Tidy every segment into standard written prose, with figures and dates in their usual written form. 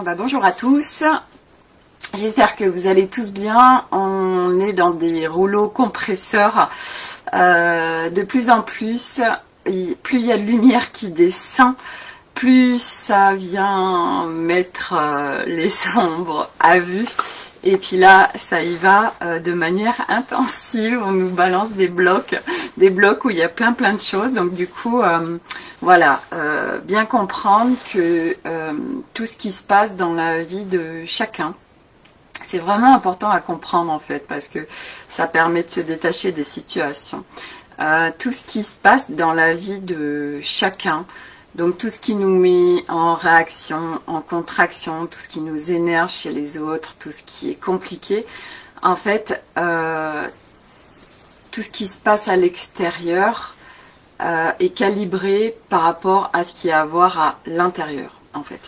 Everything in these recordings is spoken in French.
Bonjour à tous, j'espère que vous allez tous bien. On est dans des rouleaux compresseurs de plus en plus. Plus il y a de lumière qui descend, plus ça vient mettre les ombres à vue. Et puis là, ça y va de manière intensive. On nous balance des blocs où il y a plein de choses. Donc du coup, voilà, bien comprendre que tout ce qui se passe dans la vie de chacun, c'est vraiment important à comprendre en fait, parce que ça permet de se détacher des situations. Tout ce qui se passe dans la vie de chacun, donc tout ce qui nous met en réaction, en contraction, tout ce qui nous énerve chez les autres, tout ce qui est compliqué, en fait, tout ce qui se passe à l'extérieur est calibré par rapport à ce qui a à voir à l'intérieur, en fait.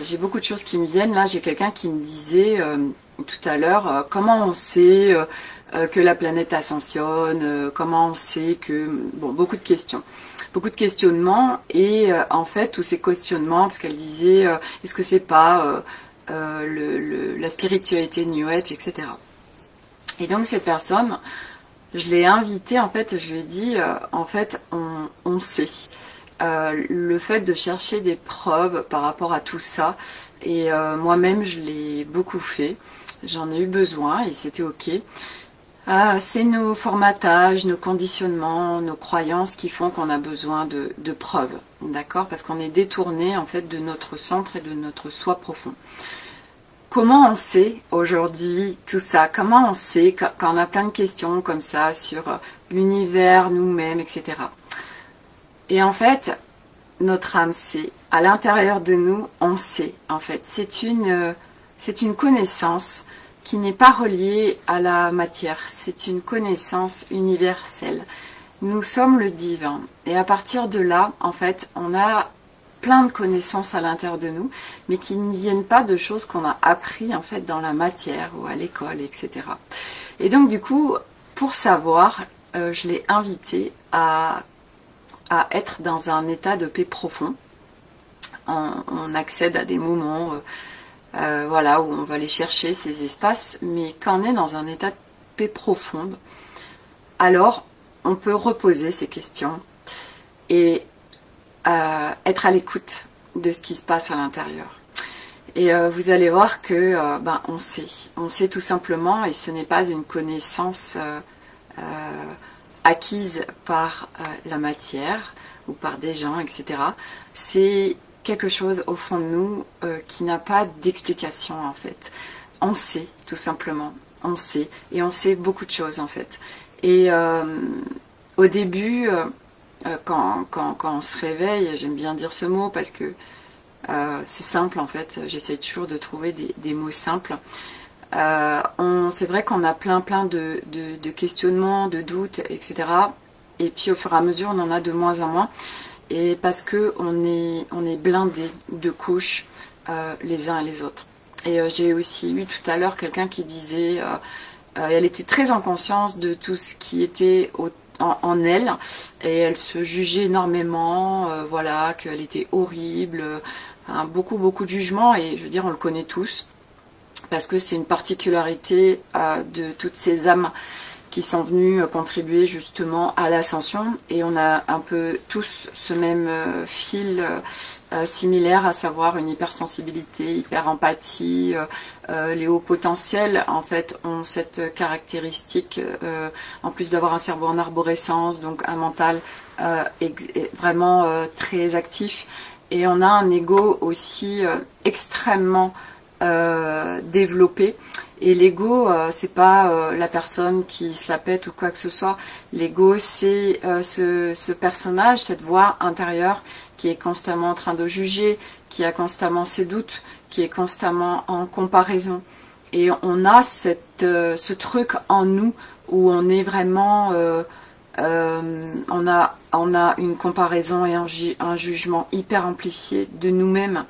J'ai beaucoup de choses qui me viennent. Là, j'ai quelqu'un qui me disait tout à l'heure, comment on sait que la planète ascensionne, comment on sait que... Bon, beaucoup de questions. Beaucoup de questionnements et en fait, tous ces questionnements, parce qu'elle disait, est-ce que c'est pas la spiritualité New Age, etc. Et donc, cette personne, je l'ai invitée, en fait, je lui ai dit, en fait, on sait. Le fait de chercher des preuves par rapport à tout ça, et moi-même, je l'ai beaucoup fait. J'en ai eu besoin et c'était ok. C'est nos formatages, nos conditionnements, nos croyances qui font qu'on a besoin de preuves, d'accord? Parce qu'on est détourné en fait de notre centre et de notre soi profond. Comment on sait aujourd'hui tout ça? Comment on sait quand on a plein de questions comme ça sur l'univers, nous-mêmes, etc. Et en fait, notre âme sait. À l'intérieur de nous, on sait. En fait, c'est une connaissance qui n'est pas reliée à la matière, c'est une connaissance universelle. Nous sommes le divin. Et à partir de là, en fait, on a plein de connaissances à l'intérieur de nous, mais qui ne viennent pas de choses qu'on a appris en fait dans la matière ou à l'école, etc. Et donc du coup, pour savoir, je l'ai invité à être dans un état de paix profond. On accède à des moments... voilà, où on va aller chercher ces espaces, mais quand on est dans un état de paix profonde, alors on peut reposer ces questions et être à l'écoute de ce qui se passe à l'intérieur. Et vous allez voir que on sait tout simplement, et ce n'est pas une connaissance acquise par la matière ou par des gens, etc. C'est quelque chose au fond de nous qui n'a pas d'explication en fait. On sait tout simplement, on sait, et on sait beaucoup de choses en fait. Et au début, quand on se réveille, j'aime bien dire ce mot parce que c'est simple en fait, j'essaie toujours de trouver des mots simples. C'est vrai qu'on a plein de questionnements, de doutes, etc. Et puis au fur et à mesure, on en a de moins en moins. Et parce que on est blindé de couches les uns et les autres. Et j'ai aussi eu tout à l'heure quelqu'un qui disait, elle était très en conscience de tout ce qui était en elle, et elle se jugeait énormément, voilà, qu'elle était horrible, beaucoup de jugements, et je veux dire, on le connaît tous, parce que c'est une particularité de toutes ces âmes qui sont venus contribuer justement à l'ascension, et on a un peu tous ce même fil similaire, à savoir une hypersensibilité, hyper-empathie. Les hauts potentiels en fait ont cette caractéristique, en plus d'avoir un cerveau en arborescence, donc un mental vraiment très actif, et on a un ego aussi extrêmement développé. Et l'ego, c'est pas la personne qui se la pète ou quoi que ce soit. L'ego, c'est ce personnage, cette voix intérieure qui est constamment en train de juger, qui a constamment ses doutes, qui est constamment en comparaison. Et on a ce truc en nous où on est vraiment... on a une comparaison et un jugement hyper amplifié de nous-mêmes.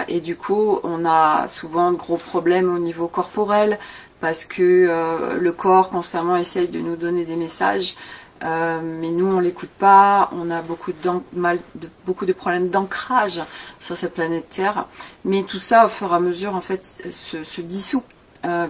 Et du coup, on a souvent de gros problèmes au niveau corporel, parce que le corps constamment essaye de nous donner des messages, mais nous on l'écoute pas, on a beaucoup de problèmes d'ancrage sur cette planète Terre, mais tout ça au fur et à mesure en fait se dissout,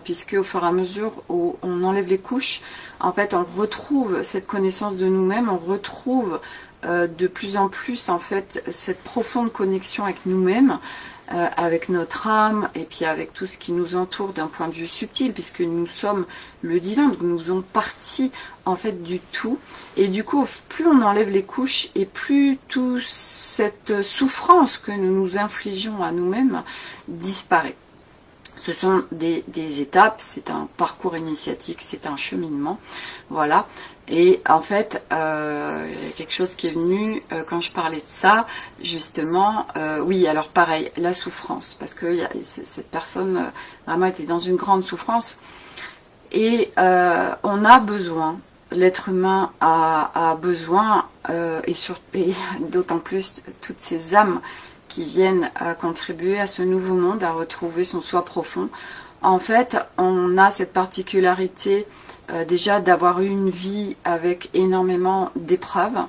puisque au fur et à mesure où on enlève les couches, en fait on retrouve cette connaissance de nous-mêmes, on retrouve de plus en plus en fait cette profonde connexion avec nous-mêmes, avec notre âme et puis avec tout ce qui nous entoure d'un point de vue subtil, puisque nous sommes le divin, donc nous faisons partie en fait du tout, et du coup plus on enlève les couches et plus toute cette souffrance que nous nous infligeons à nous-mêmes disparaît. Ce sont des étapes, c'est un parcours initiatique, c'est un cheminement, voilà. Et en fait, il y a quelque chose qui est venu quand je parlais de ça, justement. Oui, alors pareil, la souffrance, parce que cette personne vraiment était dans une grande souffrance. Et on a besoin, l'être humain a besoin, et d'autant plus toutes ces âmes qui viennent contribuer à ce nouveau monde, à retrouver son soi profond. En fait, on a cette particularité déjà d'avoir eu une vie avec énormément d'épreuves,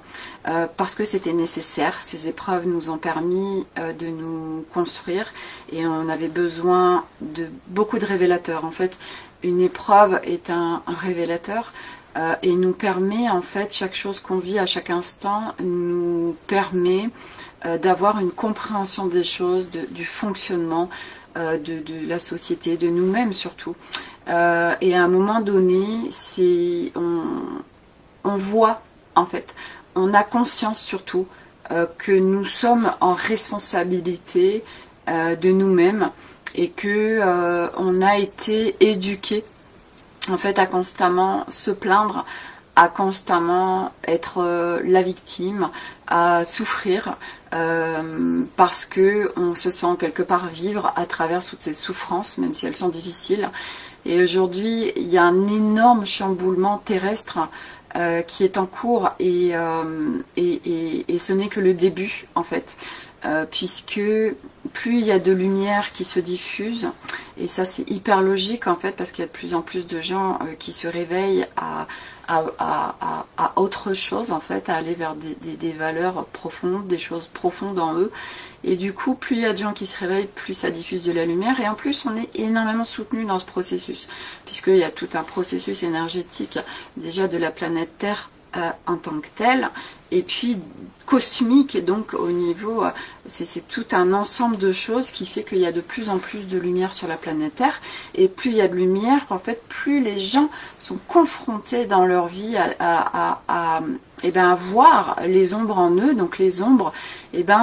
parce que c'était nécessaire. Ces épreuves nous ont permis de nous construire, et on avait besoin de beaucoup de révélateurs. En fait, une épreuve est un révélateur, et nous permet, en fait, chaque chose qu'on vit à chaque instant nous permet d'avoir une compréhension des choses, du fonctionnement de la société, de nous-mêmes surtout. Et à un moment donné, on voit, en fait, on a conscience surtout que nous sommes en responsabilité de nous-mêmes, et que on a été éduqués en fait à constamment se plaindre, à constamment être la victime, à souffrir, parce que on se sent quelque part vivre à travers toutes ces souffrances, même si elles sont difficiles. Et aujourd'hui, il y a un énorme chamboulement terrestre qui est en cours, et ce n'est que le début en fait, puisque plus il y a de lumière qui se diffuse, et ça c'est hyper logique en fait, parce qu'il y a de plus en plus de gens qui se réveillent à autre chose en fait, à aller vers des valeurs profondes, des choses profondes en eux. Et du coup, plus il y a de gens qui se réveillent, plus ça diffuse de la lumière. Et en plus, on est énormément soutenu dans ce processus, puisqu'il y a tout un processus énergétique déjà de la planète Terre en tant que telle, et puis cosmique, et donc au niveau, c'est tout un ensemble de choses qui fait qu'il y a de plus en plus de lumière sur la planète Terre. Et plus il y a de lumière, en fait, plus les gens sont confrontés dans leur vie à voir les ombres en eux. Donc les ombres,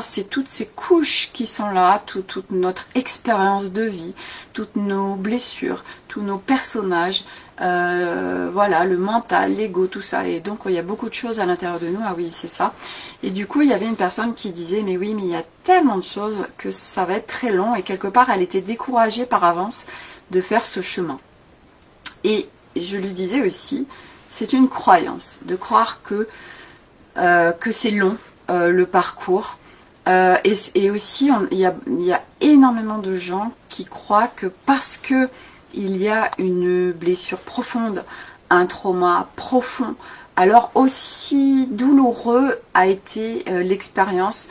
c'est toutes ces couches qui sont là, toute notre expérience de vie, toutes nos blessures, tous nos personnages, voilà, le mental, l'ego, tout ça. Et donc il y a beaucoup de choses à l'intérieur de nous. Ah oui, c'est ça. Et du coup, il y avait une personne qui disait, mais oui, mais il y a tellement de choses que ça va être très long, et quelque part elle était découragée par avance de faire ce chemin. Et je lui disais aussi, c'est une croyance de croire que c'est long, le parcours, et aussi il y a énormément de gens qui croient que parce que il y a une blessure profonde, un trauma profond, alors aussi douloureux a été l'expérience,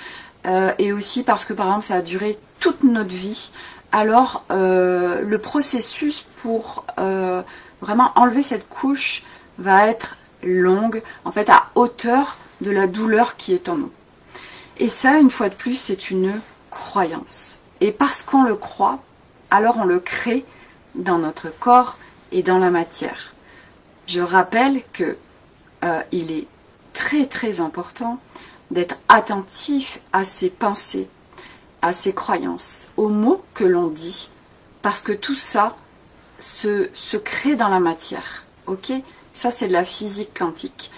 et aussi parce que par exemple ça a duré toute notre vie, alors le processus pour vraiment enlever cette couche va être longue, en fait à hauteur de la douleur qui est en nous. Et ça, une fois de plus, c'est une croyance. Et parce qu'on le croit, alors on le crée dans notre corps et dans la matière. Je rappelle que il est très très important d'être attentif à ses pensées, à ses croyances, aux mots que l'on dit, parce que tout ça se crée dans la matière. Ok ? Ça, c'est de la physique quantique.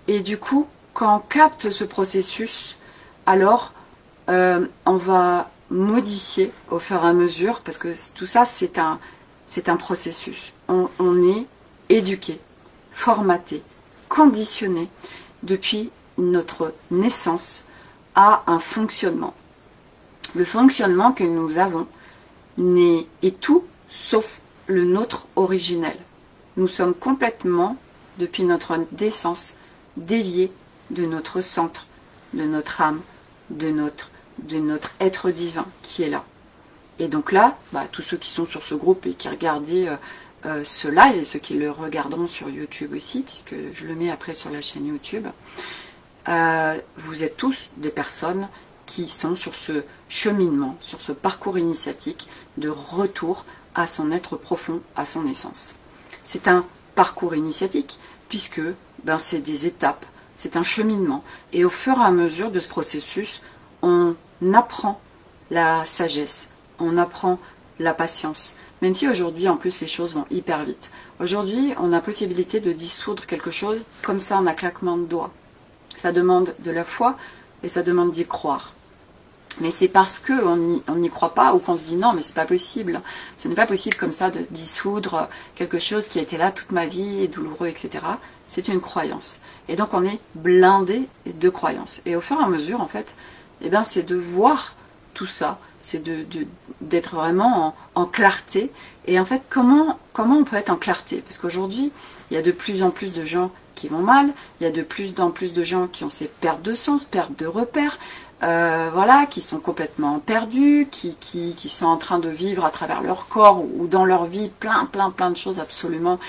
Et du coup, quand on capte ce processus, alors on va modifier au fur et à mesure, parce que tout ça, c'est un processus. On est éduqué, formaté, conditionné depuis notre naissance à un fonctionnement. Le fonctionnement que nous avons est tout sauf le nôtre originel. Nous sommes complètement, depuis notre naissance, déviés de notre centre, de notre âme, de notre être divin qui est là. Et donc là, tous ceux qui sont sur ce groupe et qui regardaient ce live, et ceux qui le regarderont sur YouTube aussi, puisque je le mets après sur la chaîne YouTube, vous êtes tous des personnes qui sont sur ce cheminement, sur ce parcours initiatique de retour à son être profond, à son essence. C'est un parcours initiatique, puisque c'est des étapes, c'est un cheminement. Et au fur et à mesure de ce processus, on apprend la sagesse, on apprend la patience. Même si aujourd'hui, en plus, les choses vont hyper vite. Aujourd'hui, on a possibilité de dissoudre quelque chose comme ça en un claquement de doigts. Ça demande de la foi et ça demande d'y croire. Mais c'est parce qu'on n'y croit pas ou qu'on se dit non, mais c'est pas possible. Ce n'est pas possible comme ça de dissoudre quelque chose qui a été là toute ma vie, et douloureux, etc. C'est une croyance. Et donc on est blindé de croyances. Et au fur et à mesure, en fait, c'est de voir tout ça, c'est d'être vraiment en clarté. Et en fait, comment on peut être en clarté? Parce qu'aujourd'hui, il y a de plus en plus de gens qui vont mal, il y a de plus en plus de gens qui ont ces pertes de sens, pertes de repères, qui sont complètement perdus, qui sont en train de vivre à travers leur corps ou dans leur vie plein de choses absolument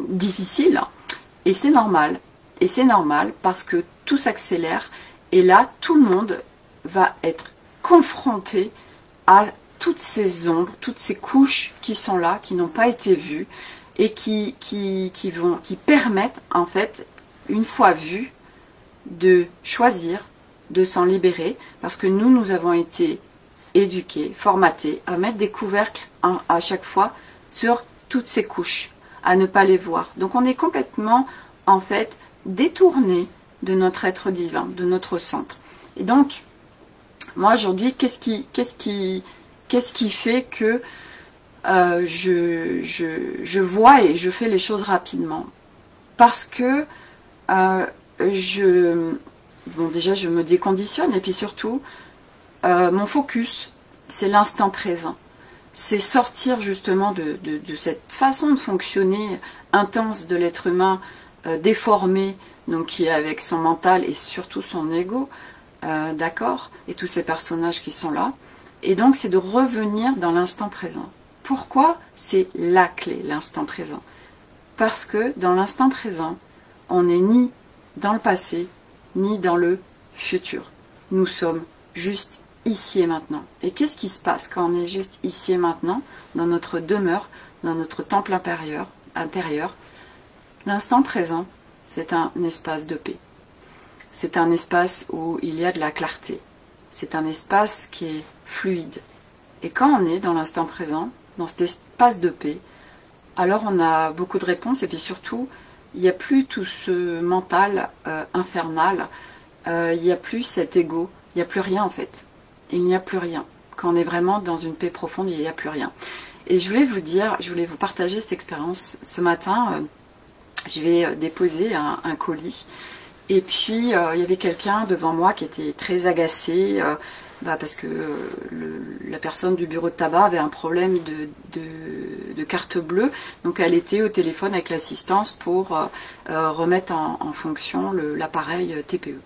difficiles. Et c'est normal. Et c'est normal parce que tout s'accélère. Et là, tout le monde va être confronté à toutes ces ombres, toutes ces couches qui sont là, qui n'ont pas été vues et qui permettent, en fait, une fois vues, de choisir, de s'en libérer, parce que nous avons été éduqués, formatés à mettre des couvercles à chaque fois sur toutes ces couches, à ne pas les voir. Donc on est complètement, en fait, détourné de notre être divin, de notre centre. Et donc, moi aujourd'hui, qu'est-ce qui fait que je vois et je fais les choses rapidement? Parce que déjà je me déconditionne, et puis surtout mon focus, c'est l'instant présent. C'est sortir justement de cette façon de fonctionner intense de l'être humain, déformé, donc qui est avec son mental et surtout son ego, d'accord, et tous ces personnages qui sont là. Et donc c'est de revenir dans l'instant présent. Pourquoi? C'est la clé, l'instant présent. Parce que dans l'instant présent, on n'est ni dans le passé, ni dans le futur. Nous sommes juste ici et maintenant. Et qu'est-ce qui se passe quand on est juste ici et maintenant, dans notre demeure, dans notre temple intérieur? L'instant présent, c'est un espace de paix. C'est un espace où il y a de la clarté. C'est un espace qui est fluide. Et quand on est dans l'instant présent, dans cet espace de paix, alors on a beaucoup de réponses, et puis surtout, il n'y a plus tout ce mental infernal, il n'y a plus cet ego, il n'y a plus rien en fait. Il n'y a plus rien. Quand on est vraiment dans une paix profonde, il n'y a plus rien. Et je voulais vous partager cette expérience. Ce matin, je vais déposer un colis. Et puis, il y avait quelqu'un devant moi qui était très agacé, parce que la personne du bureau de tabac avait un problème de carte bleue. Donc elle était au téléphone avec l'assistance pour remettre en fonction l'appareil TPE.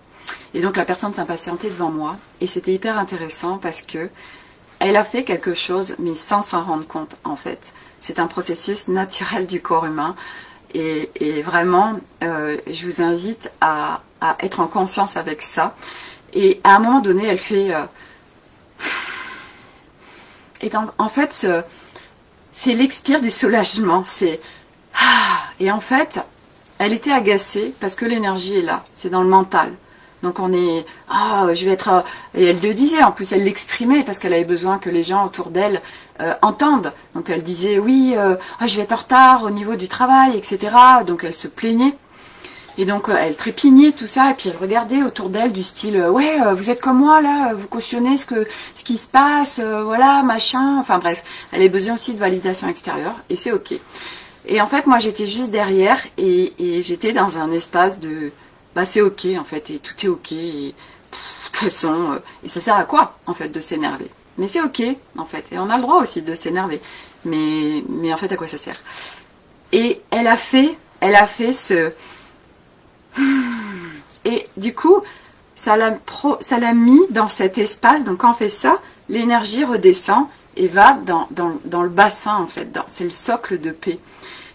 Et donc la personne s'impatientait devant moi. Et c'était hyper intéressant parce que elle a fait quelque chose, mais sans s'en rendre compte en fait. C'est un processus naturel du corps humain. Et vraiment, je vous invite à être en conscience avec ça. Et à un moment donné, elle fait... Et donc, en fait, c'est l'expire du soulagement. Et en fait, elle était agacée parce que l'énergie est là. C'est dans le mental. Donc on est... je vais être... Et elle le disait, en plus, elle l'exprimait parce qu'elle avait besoin que les gens autour d'elle entendent. Donc elle disait, oui, je vais être en retard au niveau du travail, etc. Donc elle se plaignait. Et donc elle trépignait tout ça, et puis elle regardait autour d'elle du style ouais, vous êtes comme moi là, vous cautionnez ce qui se passe, voilà, machin, enfin bref, elle a besoin aussi de validation extérieure, et c'est ok. Et en fait moi j'étais juste derrière, et j'étais dans un espace de c'est ok en fait, et tout est ok, et de toute façon, et ça sert à quoi en fait de s'énerver? Mais c'est ok en fait, et on a le droit aussi de s'énerver. mais en fait, à quoi ça sert? Et elle a fait ce... Et du coup, ça l'a mis dans cet espace. Donc quand on fait ça, l'énergie redescend et va dans le bassin, en fait. C'est le socle de paix.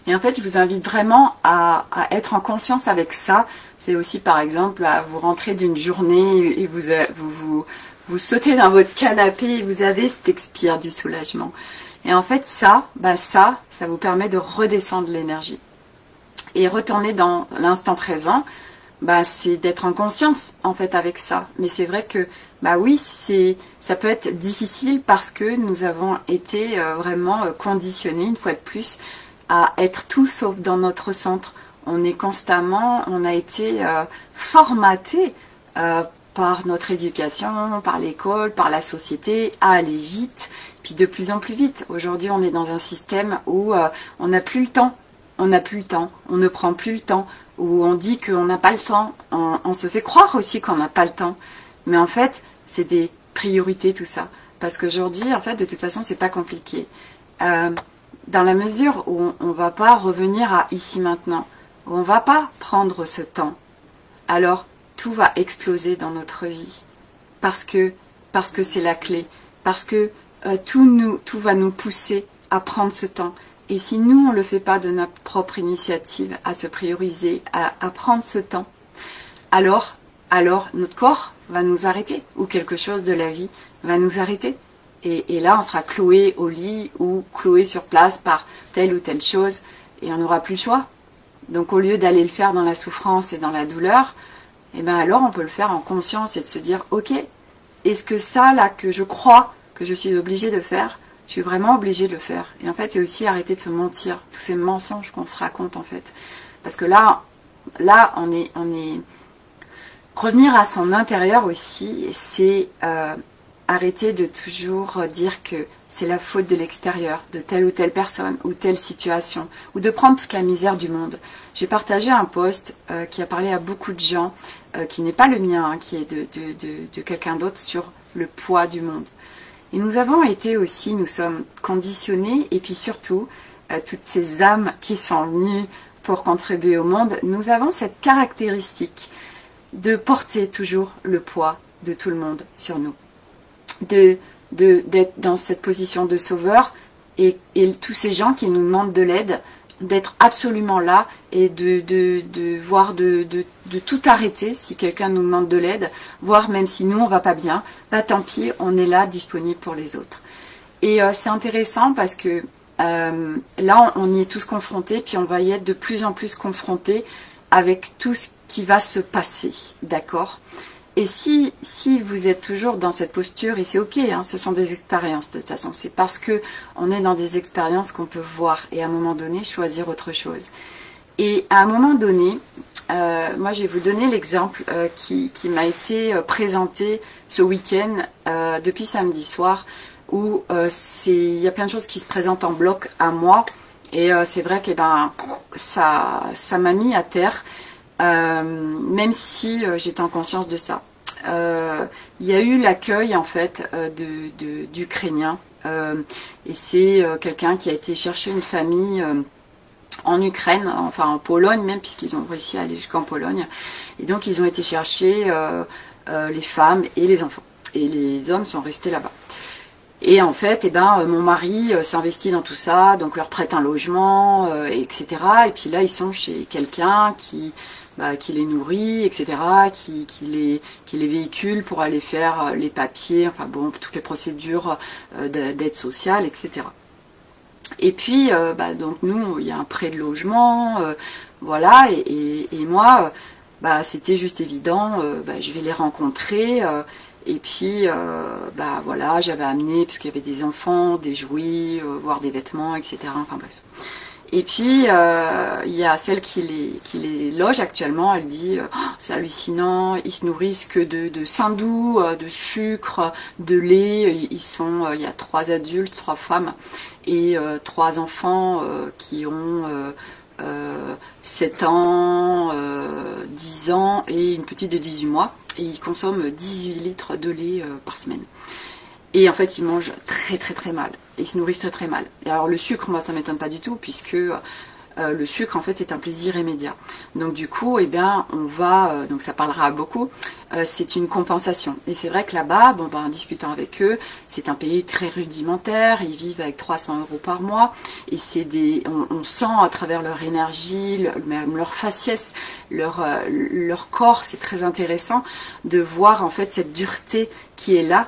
Et en fait, je vous invite vraiment à être en conscience avec ça. C'est aussi, par exemple, à vous rentrer d'une journée et vous sautez dans votre canapé et vous avez cet expire du soulagement. Et en fait, ça vous permet de redescendre l'énergie. Et retourner dans l'instant présent, c'est d'être en conscience, en fait, avec ça. Mais c'est vrai que, oui, ça peut être difficile parce que nous avons été vraiment conditionnés, une fois de plus, à être tout sauf dans notre centre. On a été formaté par notre éducation, par l'école, par la société, à aller vite, puis de plus en plus vite. Aujourd'hui, on est dans un système où on n'a plus le temps. On n'a plus le temps, on ne prend plus le temps, où on dit qu'on n'a pas le temps, on se fait croire aussi qu'on n'a pas le temps. Mais en fait, c'est des priorités tout ça. Parce qu'aujourd'hui, en fait, de toute façon, c'est pas compliqué. Dans la mesure où on ne va pas revenir à ici maintenant, où on ne va pas prendre ce temps, alors tout va exploser dans notre vie. Parce que c'est la clé. Parce que tout va nous pousser à prendre ce temps. Et si nous, on ne le fait pas de notre propre initiative, à se prioriser, à prendre ce temps, alors notre corps va nous arrêter, ou quelque chose de la vie va nous arrêter. Et là, on sera cloué au lit ou cloué sur place par telle ou telle chose, et on n'aura plus le choix. Donc au lieu d'aller le faire dans la souffrance et dans la douleur, alors on peut le faire en conscience et de se dire, ok, est-ce que ça là que je crois que je suis obligée de faire, je suis vraiment obligée de le faire. Et en fait, c'est aussi arrêter de se mentir. Tous ces mensonges qu'on se raconte, en fait. Parce que là, on est... Revenir à son intérieur aussi, c'est arrêter de toujours dire que c'est la faute de l'extérieur, de telle ou telle personne, ou telle situation, ou de prendre toute la misère du monde. J'ai partagé un post qui a parlé à beaucoup de gens, qui n'est pas le mien, qui est de quelqu'un d'autre, sur le poids du monde. Et nous avons été aussi, nous sommes conditionnés, et puis surtout, toutes ces âmes qui sont venues pour contribuer au monde, nous avons cette caractéristique de porter toujours le poids de tout le monde sur nous. D'être dans cette position de sauveur, et tous ces gens qui nous demandent de l'aide, d'être absolument là et de tout arrêter si quelqu'un nous demande de l'aide, voire même si nous on va pas bien, tant pis, on est là disponible pour les autres. Et c'est intéressant parce que là on y est tous confrontés, puis on va y être de plus en plus confrontés avec tout ce qui va se passer, d'accord? Et si vous êtes toujours dans cette posture, et c'est ok, hein, ce sont des expériences de toute façon, c'est parce que on est dans des expériences qu'on peut voir et à un moment donné choisir autre chose. Et à un moment donné, moi je vais vous donner l'exemple qui m'a été présenté ce week-end depuis samedi soir, où il y a plein de choses qui se présentent en bloc à moi, et c'est vrai que ça m'a mis à terre. Même si j'étais en conscience de ça. Il y a eu l'accueil en fait d'Ukrainiens, et c'est quelqu'un qui a été chercher une famille en Ukraine, enfin en Pologne même, puisqu'ils ont réussi à aller jusqu'en Pologne, et donc ils ont été chercher les femmes et les enfants, et les hommes sont restés là-bas. Et en fait, mon mari s'investit dans tout ça, donc leur prête un logement, etc. Et puis là, ils sont chez quelqu'un qui les nourrit, etc., qui les véhicule pour aller faire les papiers, enfin bon, toutes les procédures d'aide sociale, etc. Et puis, donc nous, il y a un prêt de logement, voilà, et moi, c'était juste évident, je vais les rencontrer, et puis, voilà, j'avais amené, parce qu'il y avait des enfants, des jouets, voire des vêtements, etc., enfin bref. Et puis, il y a celle qui les loge actuellement, elle dit oh, c'est hallucinant, ils se nourrissent que de saindoux, de sucre, de lait, il y a 3 adultes, 3 femmes, et 3 enfants qui ont 7 ans, 10 ans, et une petite de 18 mois, et ils consomment 18 litres de lait par semaine. Et en fait, ils mangent très très très mal. ils se nourrissent très très mal. Et alors le sucre, moi ça m'étonne pas du tout, puisque le sucre en fait c'est un plaisir immédiat. Donc du coup, eh bien, on va, donc ça parlera à beaucoup, c'est une compensation. Et c'est vrai que là-bas, bon, ben, en discutant avec eux, c'est un pays très rudimentaire, ils vivent avec 300 € par mois, et c'est des, on sent à travers leur énergie, même leur faciès, leur corps, c'est très intéressant de voir en fait cette dureté qui est là.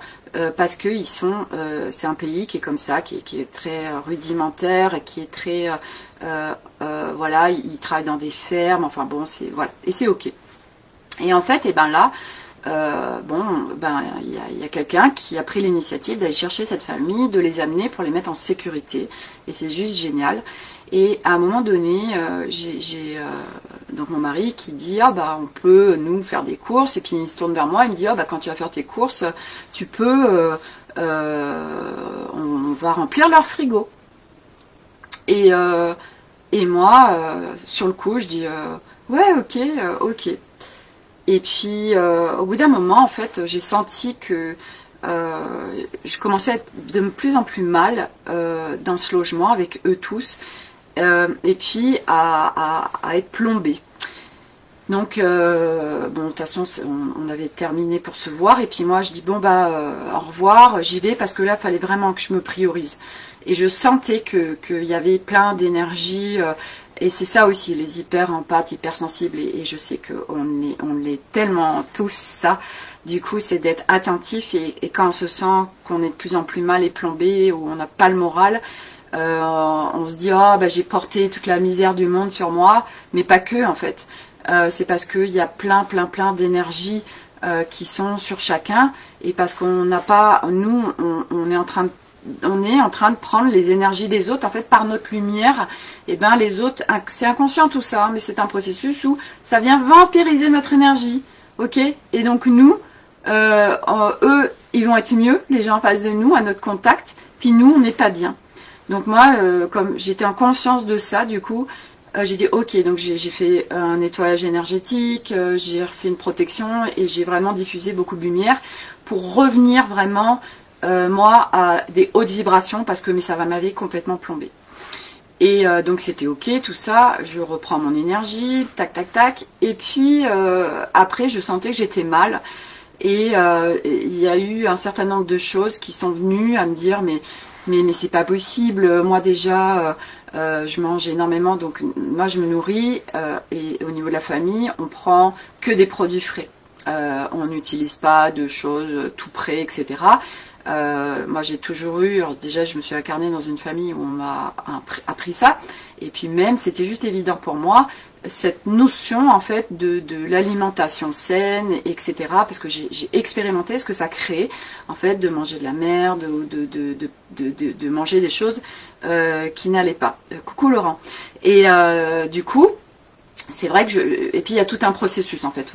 Parce que ils sont, c'est un pays qui est comme ça, qui est très rudimentaire, qui est très, voilà, ils travaillent dans des fermes, enfin bon, c'est voilà, et c'est ok. Et en fait, et ben là, bon, ben il y a quelqu'un qui a pris l'initiative d'aller chercher cette famille, de les amener pour les mettre en sécurité, et c'est juste génial. Et à un moment donné, j'ai donc mon mari qui dit ah bah on peut nous faire des courses, et puis il se tourne vers moi, il me dit ah bah quand tu vas faire tes courses, tu peux, on va remplir leur frigo. Et moi sur le coup je dis ouais ok ok. Et puis au bout d'un moment en fait j'ai senti que je commençais à être de plus en plus mal dans ce logement avec eux tous. Et puis à être plombée. Donc bon, de toute façon on avait terminé pour se voir, et puis moi je dis bon bah au revoir, j'y vais parce que là il fallait vraiment que je me priorise. Et je sentais qu'il y avait plein d'énergie, et c'est ça aussi les hyper empathes, hypersensibles, et je sais qu'on l'est tellement tous ça. Du coup c'est d'être attentif, et quand on se sent qu'on est de plus en plus mal et plombé, ou on n'a pas le moral, on se dit oh bah j'ai porté toute la misère du monde sur moi, mais pas que en fait. C'est parce qu'il y a plein d'énergie qui sont sur chacun, et parce qu'on n'a pas, nous on est en train de prendre les énergies des autres en fait par notre lumière. Et ben les autres, c'est inconscient tout ça, mais c'est un processus où ça vient vampiriser notre énergie, ok. Et donc nous, eux ils vont être mieux, les gens en face de nous à notre contact, puis nous on n'est pas bien. Donc moi, comme j'étais en conscience de ça, du coup, j'ai dit ok, donc j'ai fait un nettoyage énergétique, j'ai refait une protection, et j'ai vraiment diffusé beaucoup de lumière pour revenir vraiment, moi, à des hautes vibrations, parce que mais ça m'avait complètement plombé. Et donc c'était ok, tout ça, je reprends mon énergie, tac tac tac, et puis après je sentais que j'étais mal, et il y a eu un certain nombre de choses qui sont venues à me dire mais c'est pas possible, moi déjà je mange énormément, donc moi je me nourris, et au niveau de la famille on prend que des produits frais, on n'utilise pas de choses tout prêt, etc. Moi j'ai toujours eu, alors déjà je me suis incarnée dans une famille où on m'a appris ça, et puis même c'était juste évident pour moi cette notion en fait de l'alimentation saine, etc. Parce que j'ai expérimenté ce que ça crée en fait de manger de la merde, ou de manger des choses qui n'allaient pas. Coucou Laurent. Et du coup, c'est vrai que et puis il y a tout un processus en fait.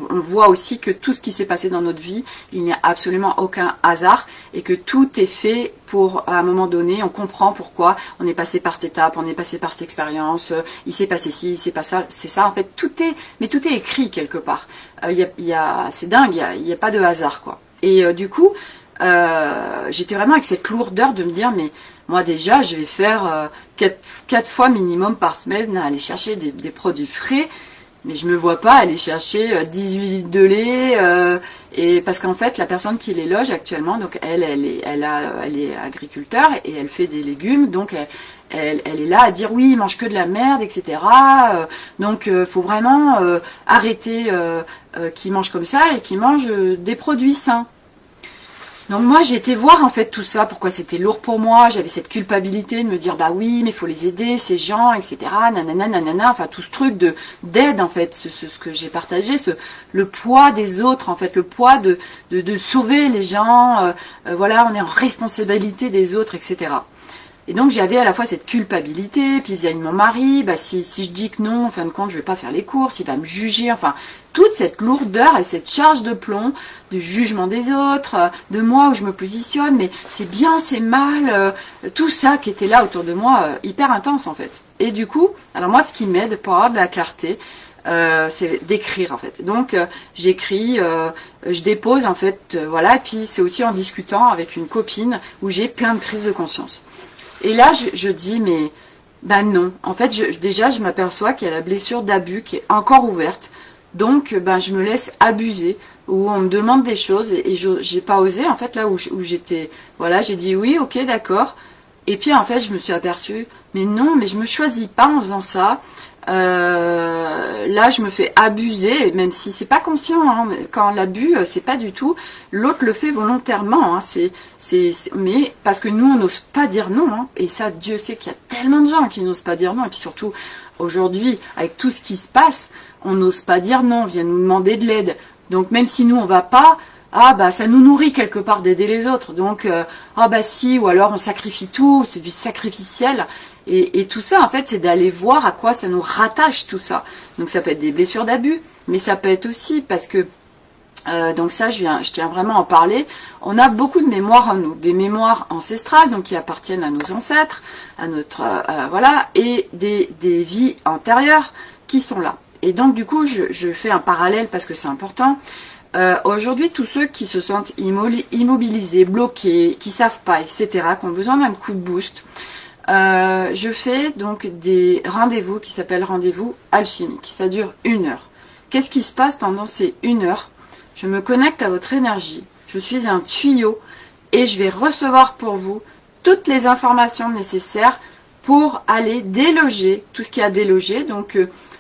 On voit aussi que tout ce qui s'est passé dans notre vie, il n'y a absolument aucun hasard, et que tout est fait pour, à un moment donné, on comprend pourquoi on est passé par cette étape, on est passé par cette expérience, il s'est passé ci, il s'est passé ça, c'est ça en fait. Tout est écrit quelque part. C'est dingue, il n'y a pas de hasard quoi. Et du coup, j'étais vraiment avec cette lourdeur de me dire mais moi déjà je vais faire 4 fois minimum par semaine à aller chercher des produits frais, mais je me vois pas aller chercher 18 litres de lait, et parce qu'en fait la personne qui les loge actuellement, donc elle est agriculteur et elle fait des légumes, donc elle est là à dire oui, il mange que de la merde, etc. Donc faut vraiment arrêter qu'ils mangent comme ça, et qu'ils mangent des produits sains. Donc moi j'ai été voir en fait tout ça, pourquoi c'était lourd pour moi, j'avais cette culpabilité de me dire bah oui mais il faut les aider ces gens, etc. Nanana nanana, enfin tout ce truc d'aide en fait, ce que j'ai partagé, le poids des autres en fait, le poids de sauver les gens, voilà, on est en responsabilité des autres, etc. Et donc j'avais à la fois cette culpabilité, puis vis-à-vis de mon mari, bah si je dis que non, en fin de compte je vais pas faire les courses, il va me juger, enfin toute cette lourdeur et cette charge de plomb, du jugement des autres, de moi où je me positionne, mais c'est bien, c'est mal, tout ça qui était là autour de moi, hyper intense en fait. Et du coup, alors moi ce qui m'aide pour avoir de la clarté, c'est d'écrire en fait. Donc j'écris, je dépose en fait, voilà. Et puis c'est aussi en discutant avec une copine où j'ai plein de prises de conscience. Et là je dis mais ben non. En fait déjà je m'aperçois qu'il y a la blessure d'abus qui est encore ouverte. Donc ben je me laisse abuser, où on me demande des choses et j'ai pas osé en fait, là où j'étais, voilà, j'ai dit oui, ok, d'accord. Et puis en fait je me suis aperçue mais non, mais je me choisis pas en faisant ça. Là je me fais abuser, même si c'est pas conscient, hein, quand l'abus c'est pas du tout, l'autre le fait volontairement, hein, mais parce que nous on n'ose pas dire non, hein, et ça Dieu sait qu'il y a tellement de gens qui n'osent pas dire non, et puis surtout aujourd'hui avec tout ce qui se passe, on n'ose pas dire non, on vient nous demander de l'aide, donc même si nous on va pas, ah bah ça nous nourrit quelque part d'aider les autres, donc ah bah si, ou alors on sacrifie tout, c'est du sacrificiel. Et tout ça, en fait, c'est d'aller voir à quoi ça nous rattache tout ça. Donc ça peut être des blessures d'abus, mais ça peut être aussi parce que, donc ça, je tiens vraiment à en parler, on a beaucoup de mémoires en nous, des mémoires ancestrales, donc qui appartiennent à nos ancêtres, à notre, voilà, et des vies antérieures qui sont là. Et donc du coup, je fais un parallèle parce que c'est important. Aujourd'hui, tous ceux qui se sentent immobilisés, bloqués, qui savent pas, etc., qui ont besoin d'un coup de boost, je fais donc des rendez-vous qui s'appellent rendez-vous alchimiques. Ça dure 1 heure. Qu'est-ce qui se passe pendant ces 1 heure? Je me connecte à votre énergie. Je suis un tuyau et je vais recevoir pour vous toutes les informations nécessaires pour aller déloger tout ce qui a délogé. Donc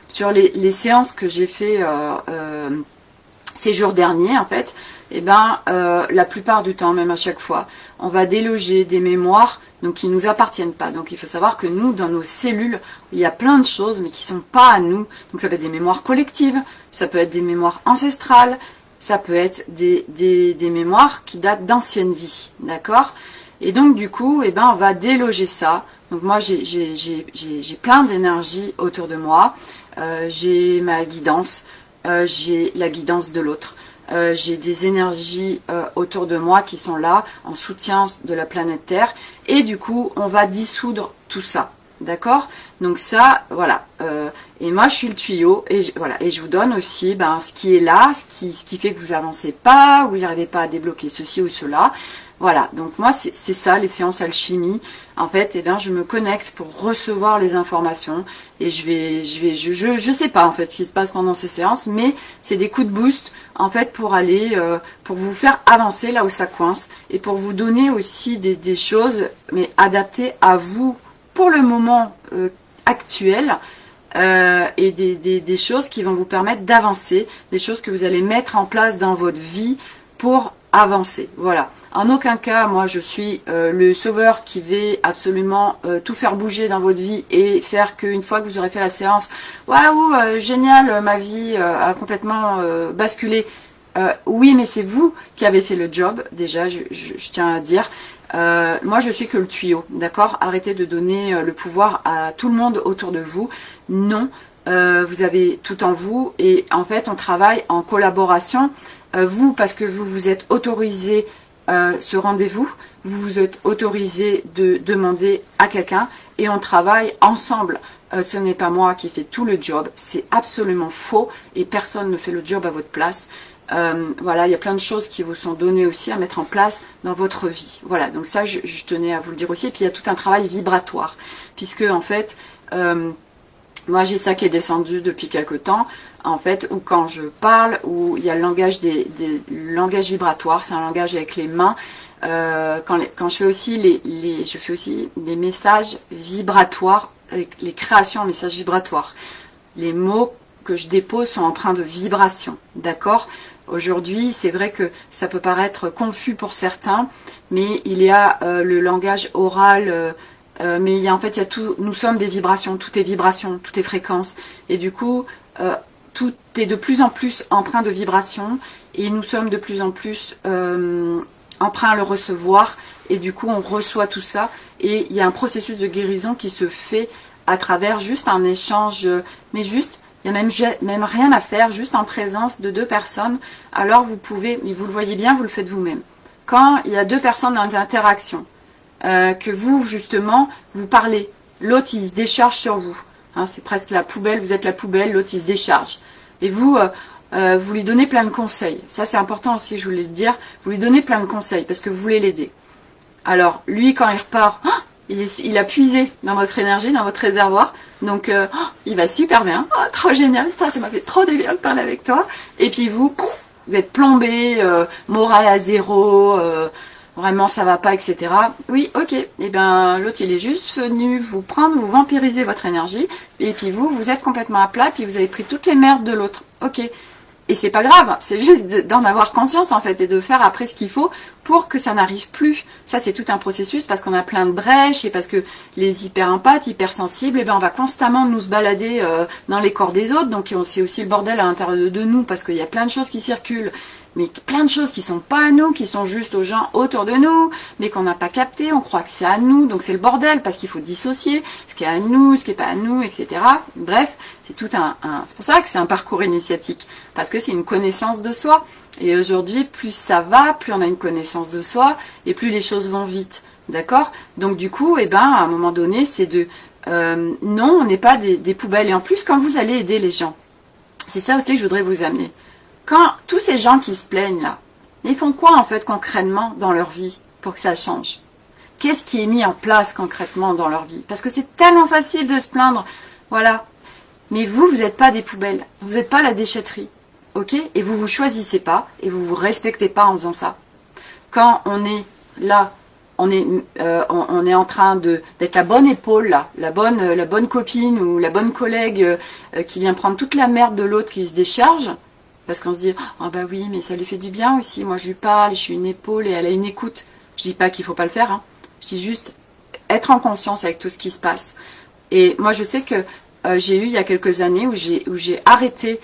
sur les séances que j'ai fait ces jours derniers, en fait, eh ben, la plupart du temps, même à chaque fois, on va déloger des mémoires donc qui ne nous appartiennent pas. Donc il faut savoir que nous, dans nos cellules, il y a plein de choses, mais qui ne sont pas à nous. Donc ça peut être des mémoires collectives, ça peut être des mémoires ancestrales, ça peut être des mémoires qui datent d'anciennes vies, d'accord? Et donc du coup, eh ben, on va déloger ça. Donc moi, j'ai plein d'énergie autour de moi, j'ai ma guidance, j'ai la guidance de l'autre. J'ai des énergies autour de moi qui sont là en soutien de la planète Terre et du coup on va dissoudre tout ça, d'accord? Donc ça, voilà, et moi je suis le tuyau et voilà, et je vous donne aussi ce qui est là, ce qui fait que vous avancez pas, vous n'arrivez pas à débloquer ceci ou cela. Voilà, donc moi c'est ça les séances alchimie. En fait, eh bien, je me connecte pour recevoir les informations et je sais pas en fait ce qui se passe pendant ces séances, mais c'est des coups de boost en fait pour aller, pour vous faire avancer là où ça coince et pour vous donner aussi des choses, mais adaptées à vous pour le moment actuel. Et des choses qui vont vous permettre d'avancer, des choses que vous allez mettre en place dans votre vie pour avancer. Voilà. En aucun cas, moi, je suis le sauveur qui va absolument tout faire bouger dans votre vie et faire qu'une fois que vous aurez fait la séance, waouh, génial, ma vie a complètement basculé. Oui, mais c'est vous qui avez fait le job, déjà, je tiens à dire. Moi, je suis que le tuyau, d'accord? Arrêtez de donner le pouvoir à tout le monde autour de vous. Non, vous avez tout en vous et en fait, on travaille en collaboration. Vous, parce que vous vous êtes autorisé ce rendez-vous, vous vous êtes autorisé de demander à quelqu'un et on travaille ensemble. Ce n'est pas moi qui fais tout le job, c'est absolument faux et personne ne fait le job à votre place. Voilà, il y a plein de choses qui vous sont données aussi à mettre en place dans votre vie. Voilà, donc ça, je tenais à vous le dire aussi. Et puis il y a tout un travail vibratoire, puisque en fait, moi j'ai ça qui est descendu depuis quelque temps. En fait, où quand je parle, où il y a le langage le langage vibratoire, c'est un langage avec les mains. Quand je fais aussi je fais aussi des messages vibratoires, avec les créations en messages vibratoires. Les mots que je dépose sont empreints de vibration, d'accord? Aujourd'hui, c'est vrai que ça peut paraître confus pour certains, mais il y a le langage oral, mais il y a, en fait, il y a tout. Nous sommes des vibrations, tout est vibration, tout est fréquence, et du coup, tout est de plus en plus empreint de vibration, et nous sommes de plus en plus empreints à le recevoir, et du coup, on reçoit tout ça, et il y a un processus de guérison qui se fait à travers juste un échange, mais juste. Il n'y a même rien à faire, juste en présence de 2 personnes. Alors vous pouvez, mais vous le voyez bien, vous le faites vous-même. Quand il y a 2 personnes en interaction, que vous, justement, vous parlez, l'autre, il se décharge sur vous. hein, c'est presque la poubelle, vous êtes la poubelle, l'autre il se décharge. Et vous, vous lui donnez plein de conseils. Ça c'est important aussi, je voulais le dire, vous lui donnez plein de conseils parce que vous voulez l'aider. Alors lui quand il repart, il a puisé dans votre énergie, dans votre réservoir, donc il va super bien, trop génial, ça m'a fait trop du bien de parler avec toi. Et puis vous êtes plombé, morale à zéro, vraiment ça va pas, etc. Oui, ok, et bien l'autre il est juste venu vous prendre, vous vampiriser votre énergie, et puis vous êtes complètement à plat, puis vous avez pris toutes les merdes de l'autre. Ok, et c'est pas grave, c'est juste d'en avoir conscience en fait, et de faire après ce qu'il faut pour que ça n'arrive plus. Ça c'est tout un processus parce qu'on a plein de brèches, et parce que les hyper-empathes, hypersensibles, et ben on va constamment nous se balader dans les corps des autres, donc c'est aussi le bordel à l'intérieur de nous, parce qu'il y a plein de choses qui circulent, mais plein de choses qui sont pas à nous, qui sont juste aux gens autour de nous, mais qu'on n'a pas capté, on croit que c'est à nous, donc c'est le bordel, parce qu'il faut dissocier ce qui est à nous, ce qui est pas à nous, etc. Bref, c'est tout c'est pour ça que c'est un parcours initiatique, parce que c'est une connaissance de soi, et aujourd'hui, plus ça va, plus on a une connaissance de soi, et plus les choses vont vite, d'accord? Donc du coup, eh ben, à un moment donné, c'est de, non, on n'est pas des poubelles, et en plus, quand vous allez aider les gens, c'est ça aussi que je voudrais vous amener. Quand tous ces gens qui se plaignent là, ils font quoi en fait concrètement dans leur vie pour que ça change? Qu'est-ce qui est mis en place concrètement dans leur vie? Parce que c'est tellement facile de se plaindre, voilà. Mais vous n'êtes pas des poubelles, vous n'êtes pas la déchetterie, ok? Et vous choisissez pas, et vous respectez pas en faisant ça. Quand on est là, on est en train d'être la bonne épaule là, la bonne copine ou la bonne collègue qui vient prendre toute la merde de l'autre qui se décharge. Parce qu'on se dit, ah bah oui, mais ça lui fait du bien aussi. Moi, je lui parle, je suis une épaule et elle a une écoute. Je dis pas qu'il faut pas le faire, hein. Je dis juste être en conscience avec tout ce qui se passe. Et moi, je sais que j'ai eu il y a quelques années où j'ai arrêté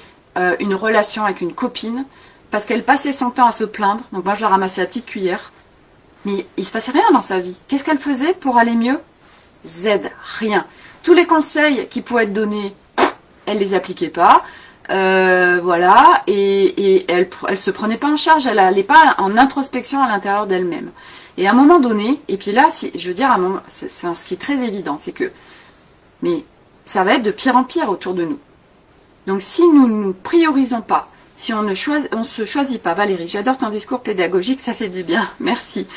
une relation avec une copine parce qu'elle passait son temps à se plaindre. Donc moi, je la ramassais à petite cuillère. Mais il se passait rien dans sa vie. Qu'est-ce qu'elle faisait pour aller mieux? Rien. Tous les conseils qui pouvaient être donnés, elle les appliquait pas. Voilà, et elle se prenait pas en charge, elle n'allait pas en introspection à l'intérieur d'elle-même. Et à un moment donné, et puis là, je veux dire, c'est ce qui est très évident, c'est que, mais ça va être de pire en pire autour de nous. Donc si nous ne nous priorisons pas, si on se choisit pas, Valérie, j'adore ton discours pédagogique, ça fait du bien, merci.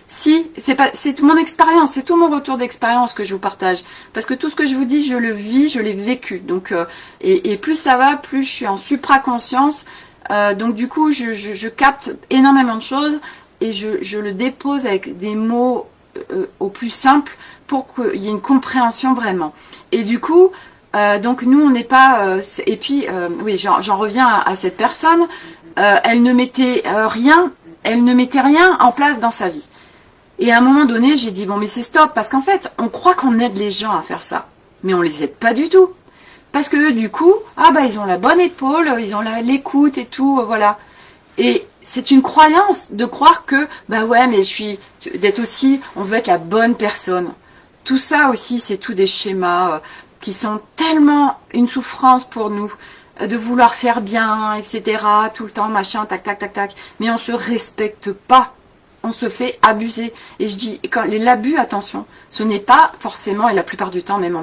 Si, c'est toute mon expérience, c'est tout mon retour d'expérience que je vous partage. Parce que tout ce que je vous dis, je le vis, je l'ai vécu. Donc, et plus ça va, plus je suis en supraconscience. Donc du coup, je capte énormément de choses et je le dépose avec des mots au plus simple pour qu'il y ait une compréhension vraiment. Et du coup, donc nous, on n'est pas... et puis, oui, j'en reviens à cette personne. Elle ne mettait rien en place dans sa vie. Et à un moment donné, j'ai dit, bon, mais c'est stop, parce qu'en fait, on croit qu'on aide les gens à faire ça. Mais on les aide pas du tout. Parce que du coup, ah bah, ils ont la bonne épaule, ils ont l'écoute et tout, voilà. Et c'est une croyance de croire que, bah ouais, mais d'être aussi, on veut être la bonne personne. Tout ça aussi, c'est tout des schémas qui sont tellement une souffrance pour nous, de vouloir faire bien, etc., tout le temps, machin, tac, tac, tac, tac. Mais on se respecte pas. On se fait abuser. Et je dis, quand l'abus, attention, ce n'est pas forcément, et la plupart du temps même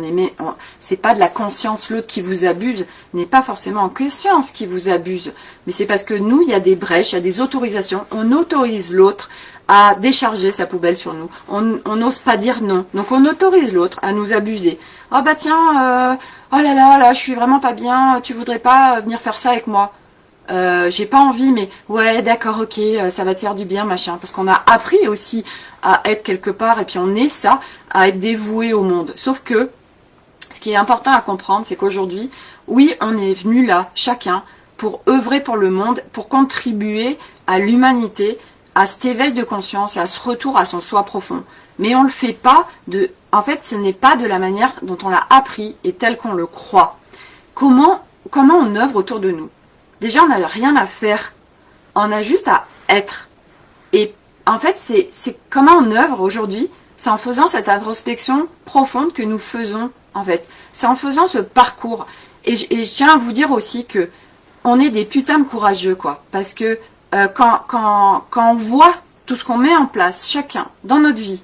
c'est pas de la conscience, l'autre qui vous abuse, n'est pas forcément en conscience qui vous abuse. Mais c'est parce que nous, il y a des brèches, il y a des autorisations, on autorise l'autre à décharger sa poubelle sur nous. On n'ose pas dire non. Donc on autorise l'autre à nous abuser. Oh bah tiens, oh là, je suis vraiment pas bien, tu voudrais pas venir faire ça avec moi? J'ai pas envie, mais ouais, d'accord, ok, ça va te faire du bien, machin. Parce qu'on a appris aussi à être quelque part, et puis on est ça, à être dévoué au monde. Sauf que, ce qui est important à comprendre, c'est qu'aujourd'hui, oui, on est venu là, chacun, pour œuvrer pour le monde, pour contribuer à l'humanité, à cet éveil de conscience et à ce retour à son soi profond. Mais on le fait pas en fait, ce n'est pas de la manière dont on l'a appris et tel qu'on le croit. Comment on œuvre autour de nous? Déjà, on n'a rien à faire. On a juste à être. Et en fait, c'est comment on œuvre aujourd'hui. C'est en faisant cette introspection profonde que nous faisons, en fait. C'est en faisant ce parcours. Et je tiens à vous dire aussi que on est des putains de courageux, quoi. Parce que quand on voit tout ce qu'on met en place, chacun, dans notre vie,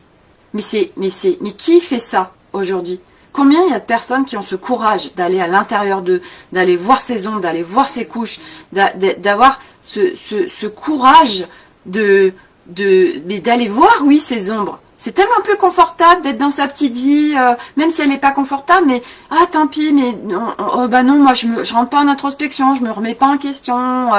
mais qui fait ça aujourd'hui? Combien il y a de personnes qui ont ce courage d'aller à l'intérieur d'eux, d'aller voir ses ombres, d'aller voir ses couches, d'avoir ce courage mais d'aller voir, oui, ses ombres. C'est tellement plus confortable d'être dans sa petite vie, même si elle n'est pas confortable, mais ah tant pis, mais bah non, moi je rentre pas en introspection, je me remets pas en question,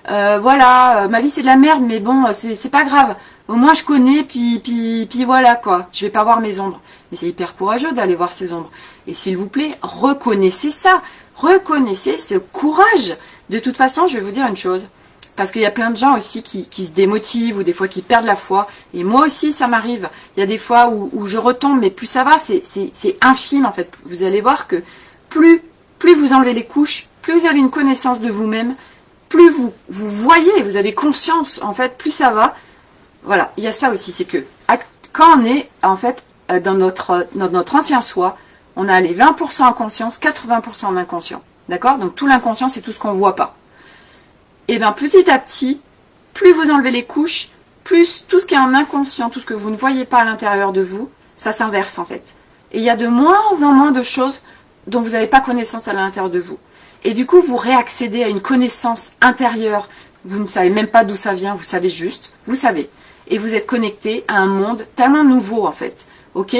voilà, ma vie c'est de la merde, mais bon, c'est pas grave. Au moins je connais, puis voilà quoi. Je vais pas voir mes ombres. Mais c'est hyper courageux d'aller voir ses ombres. Et s'il vous plaît, reconnaissez ça, reconnaissez ce courage. De toute façon, je vais vous dire une chose. Parce qu'il y a plein de gens aussi qui se démotivent ou des fois qui perdent la foi. Et moi aussi, ça m'arrive. Il y a des fois où je retombe, mais plus ça va, c'est infime en fait. Vous allez voir que plus vous enlevez les couches, plus vous avez une connaissance de vous-même, plus vous voyez, vous avez conscience, en fait, plus ça va. Voilà, il y a ça aussi, c'est que quand on est en fait dans notre ancien soi, on a les 20% en conscience, 80% en inconscient. D'accord? Donc tout l'inconscient, c'est tout ce qu'on ne voit pas. Et bien petit à petit, plus vous enlevez les couches, plus tout ce qui est en inconscient, tout ce que vous ne voyez pas à l'intérieur de vous, ça s'inverse en fait. Et il y a de moins en moins de choses dont vous n'avez pas connaissance à l'intérieur de vous. Et du coup, vous réaccédez à une connaissance intérieure. Vous ne savez même pas d'où ça vient, vous savez juste, vous savez. Et vous êtes connecté à un monde tellement nouveau en fait. Ok?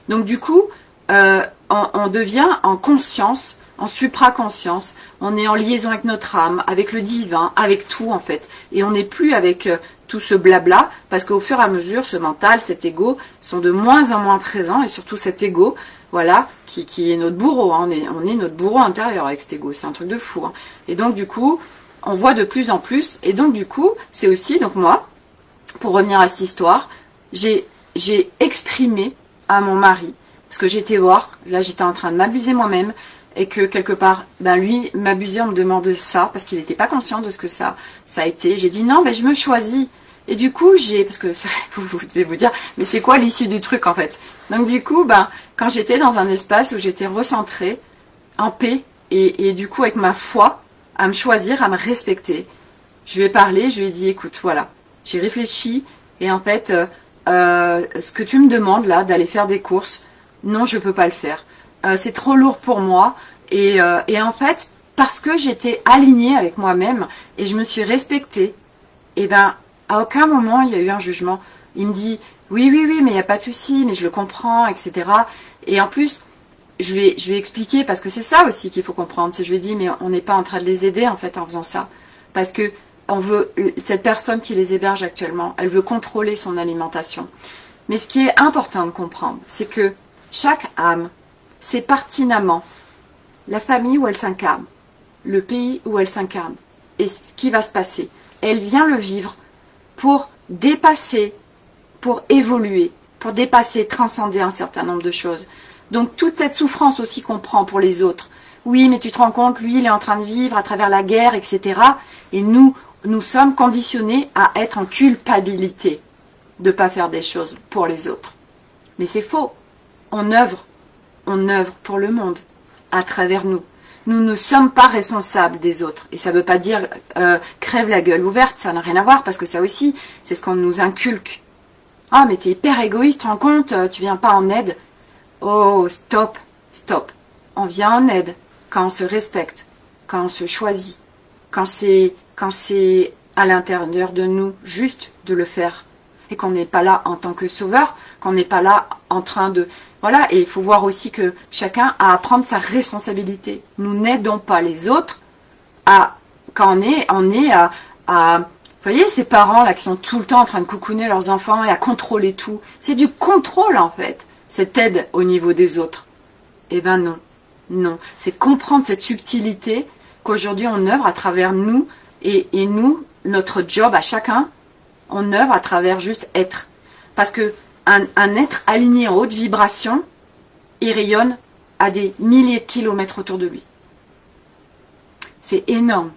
Donc du coup, on devient en conscience, en supraconscience, on est en liaison avec notre âme, avec le divin, avec tout en fait. Et on n'est plus avec tout ce blabla, parce qu'au fur et à mesure, ce mental, cet ego, sont de moins en moins présents, et surtout cet ego, voilà, qui est notre bourreau, hein. On est notre bourreau intérieur avec cet ego, c'est un truc de fou. Hein. Et donc du coup, on voit de plus en plus, et donc du coup, c'est aussi, donc moi, pour revenir à cette histoire, j'ai exprimé à mon mari, parce que j'étais voir, là j'étais en train de m'abuser moi-même, et que quelque part, ben lui m'abusait, on me demande ça, parce qu'il n'était pas conscient de ce que ça a été. J'ai dit non, mais je me choisis. Et du coup, parce que vous devez vous dire, mais c'est quoi l'issue du truc en fait? Donc du coup, ben, quand j'étais dans un espace où j'étais recentrée, en paix, et du coup avec ma foi, à me choisir, à me respecter, je lui ai parlé, je lui ai dit, écoute, voilà, j'ai réfléchi, et en fait, ce que tu me demandes là, d'aller faire des courses, non, je peux pas le faire. C'est trop lourd pour moi et en fait parce que j'étais alignée avec moi-même et je me suis respectée, et ben à aucun moment il y a eu un jugement. Il me dit oui mais il n'y a pas de souci, mais je le comprends, etc. Et en plus je lui ai expliqué, parce que c'est ça aussi qu'il faut comprendre, c'est je lui ai dit mais on n'est pas en train de les aider en fait en faisant ça, parce que cette personne qui les héberge actuellement, elle veut contrôler son alimentation. Mais ce qui est important de comprendre, c'est que chaque âme c'est pertinemment la famille où elle s'incarne, le pays où elle s'incarne, et ce qui va se passer. Elle vient le vivre pour dépasser, pour évoluer, pour dépasser, transcender un certain nombre de choses. Donc toute cette souffrance aussi qu'on prend pour les autres. Oui, mais tu te rends compte, lui, il est en train de vivre à travers la guerre, etc. Et nous sommes conditionnés à être en culpabilité de ne pas faire des choses pour les autres. Mais c'est faux. On œuvre pour le monde, à travers nous. Nous ne sommes pas responsables des autres. Et ça ne veut pas dire crève la gueule ouverte, ça n'a rien à voir, parce que ça aussi, c'est ce qu'on nous inculque. Ah, mais t'es hyper égoïste, tu te rends compte, tu viens pas en aide. Oh, stop. On vient en aide quand on se respecte, quand on se choisit, quand c'est à l'intérieur de nous juste de le faire. Et qu'on n'est pas là en tant que sauveur, qu'on n'est pas là en train de... Voilà, et il faut voir aussi que chacun a à prendre sa responsabilité. Nous n'aidons pas les autres quand on est à... Vous voyez, ces parents là qui sont tout le temps en train de coucouner leurs enfants et à contrôler tout. C'est du contrôle en fait, cette aide au niveau des autres. Eh ben non. C'est comprendre cette subtilité qu'aujourd'hui on œuvre à travers nous et nous, notre job à chacun, on œuvre à travers juste être. Parce que un être aligné en haute vibration, il rayonne à des milliers de kilomètres autour de lui. C'est énorme.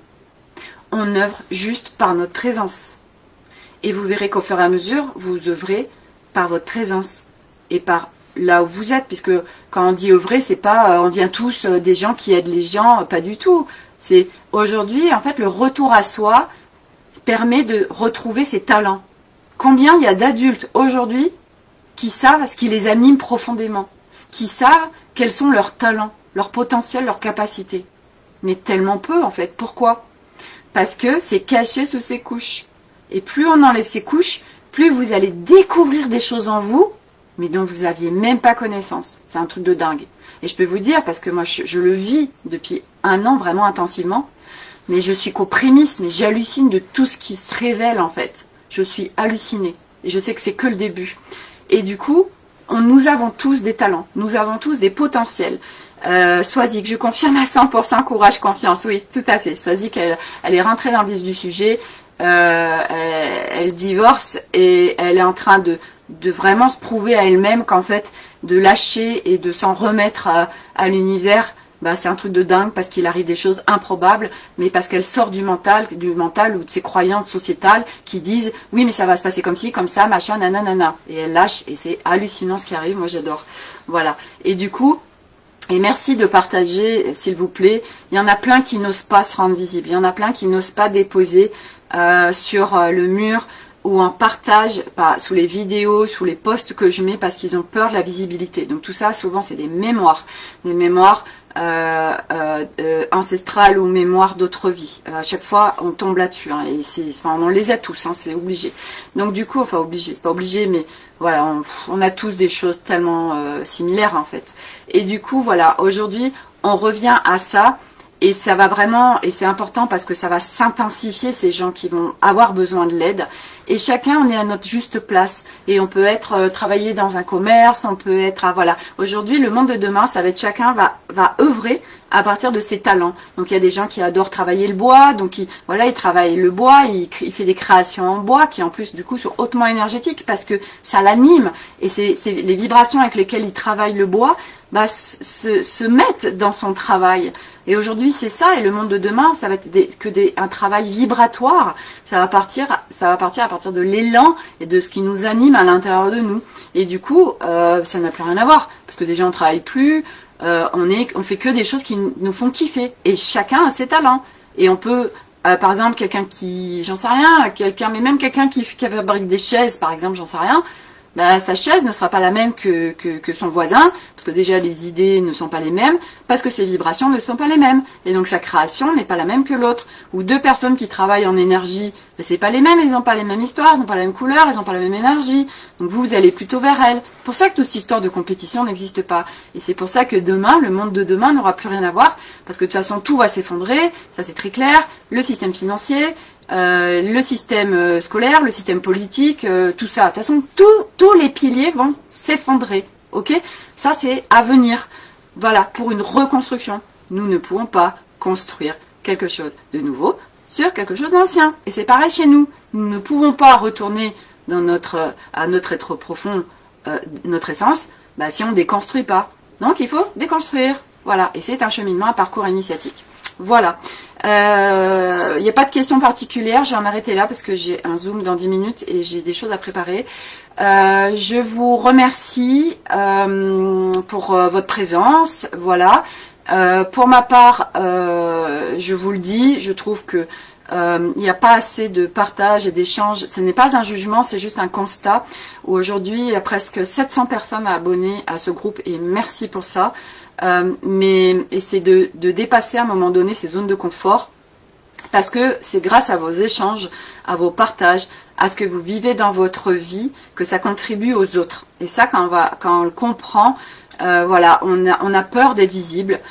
On œuvre juste par notre présence. Et vous verrez qu'au fur et à mesure, vous œuvrez par votre présence et par là où vous êtes. Puisque quand on dit œuvrer, c'est pas on devient tous des gens qui aident les gens, pas du tout. C'est aujourd'hui, en fait, le retour à soi permet de retrouver ses talents. Combien il y a d'adultes aujourd'hui qui savent ce qui les anime profondément, qui savent quels sont leurs talents, leur potentiel, leurs capacités. Mais tellement peu en fait. Pourquoi? Parce que c'est caché sous ces couches. Et plus on enlève ces couches, plus vous allez découvrir des choses en vous, mais dont vous n'aviez même pas connaissance. C'est un truc de dingue. Et je peux vous dire, parce que moi je le vis depuis 1 an vraiment intensivement, mais je suis qu'aux prémices, mais j'hallucine de tout ce qui se révèle en fait. Je suis hallucinée. Et je sais que c'est que le début. Et du coup, nous avons tous des talents, nous avons tous des potentiels. Swazik, je confirme à 100%, courage, confiance, oui, tout à fait. Swazik, elle est rentrée dans le vif du sujet, elle divorce et elle est en train de vraiment se prouver à elle-même qu'en fait, de lâcher et de s'en remettre à l'univers, bah, c'est un truc de dingue parce qu'il arrive des choses improbables, mais parce qu'elle sort du mental ou de ses croyances sociétales qui disent oui mais ça va se passer comme ci, comme ça, machin, nanana. Et elle lâche et c'est hallucinant ce qui arrive, moi j'adore. Voilà. Et du coup, et merci de partager s'il vous plaît, il y en a plein qui n'osent pas se rendre visible, il y en a plein qui n'osent pas déposer sur le mur ou en partage sous les vidéos, sous les posts que je mets parce qu'ils ont peur de la visibilité. Donc tout ça souvent c'est des mémoires ancestrales ou mémoires d'autres vies. À chaque fois on tombe là-dessus hein, et enfin, on les a tous, hein, c'est obligé. Donc du coup, enfin obligé, c'est pas obligé mais voilà, on a tous des choses tellement similaires en fait. Et du coup voilà, aujourd'hui on revient à ça. Et ça va vraiment, et c'est important parce que ça va s'intensifier ces gens qui vont avoir besoin de l'aide. Et chacun, on est à notre juste place. Et on peut être travailler dans un commerce, on peut être, voilà. Aujourd'hui, le monde de demain, ça va être chacun va œuvrer à partir de ses talents. Donc il y a des gens qui adorent travailler le bois, donc il travaille le bois, il fait des créations en bois qui en plus du coup sont hautement énergétiques parce que ça l'anime. Et c'est les vibrations avec lesquelles il travaille le bois, bah, se mettent dans son travail. Et aujourd'hui c'est ça, et le monde de demain ça va être un travail vibratoire, ça va partir à partir de l'élan et de ce qui nous anime à l'intérieur de nous. Et du coup ça n'a plus rien à voir, parce que déjà on travaille plus, on fait que des choses qui nous font kiffer, et chacun a ses talents. Et on peut par exemple quelqu'un qui, j'en sais rien, mais même quelqu'un qui fabrique des chaises par exemple, j'en sais rien, bah, sa chaise ne sera pas la même que son voisin, parce que déjà les idées ne sont pas les mêmes, parce que ses vibrations ne sont pas les mêmes, et donc sa création n'est pas la même que l'autre. Ou 2 personnes qui travaillent en énergie, mais c'est pas les mêmes, ils n'ont pas les mêmes histoires, ils n'ont pas la même couleur, ils n'ont pas la même énergie, donc vous allez plutôt vers elles. C'est pour ça que toute cette histoire de compétition n'existe pas, et c'est pour ça que demain, le monde de demain n'aura plus rien à voir, parce que de toute façon tout va s'effondrer, ça c'est très clair, le système financier, le système scolaire, le système politique, tout ça. De toute façon, tous les piliers vont s'effondrer. Ok? Ça, c'est à venir. Voilà, pour une reconstruction. Nous ne pouvons pas construire quelque chose de nouveau sur quelque chose d'ancien. Et c'est pareil chez nous. Nous ne pouvons pas retourner à notre être profond, notre essence, bah, si on ne déconstruit pas. Donc, il faut déconstruire. Voilà. Et c'est un cheminement, un parcours initiatique. Voilà. Il n'y a pas de questions particulières. Je vais m'arrêter là parce que j'ai un Zoom dans 10 minutes et j'ai des choses à préparer. Je vous remercie pour votre présence. Voilà. Pour ma part, je vous le dis, je trouve que il n'y a pas assez de partage et d'échange. Ce n'est pas un jugement, c'est juste un constat. Aujourd'hui, il y a presque 700 personnes abonnées à ce groupe et merci pour ça. Mais c'est de dépasser à un moment donné ces zones de confort, parce que c'est grâce à vos échanges, à vos partages, à ce que vous vivez dans votre vie, que ça contribue aux autres. Et ça, quand on le comprend, voilà, on a peur d'être visible.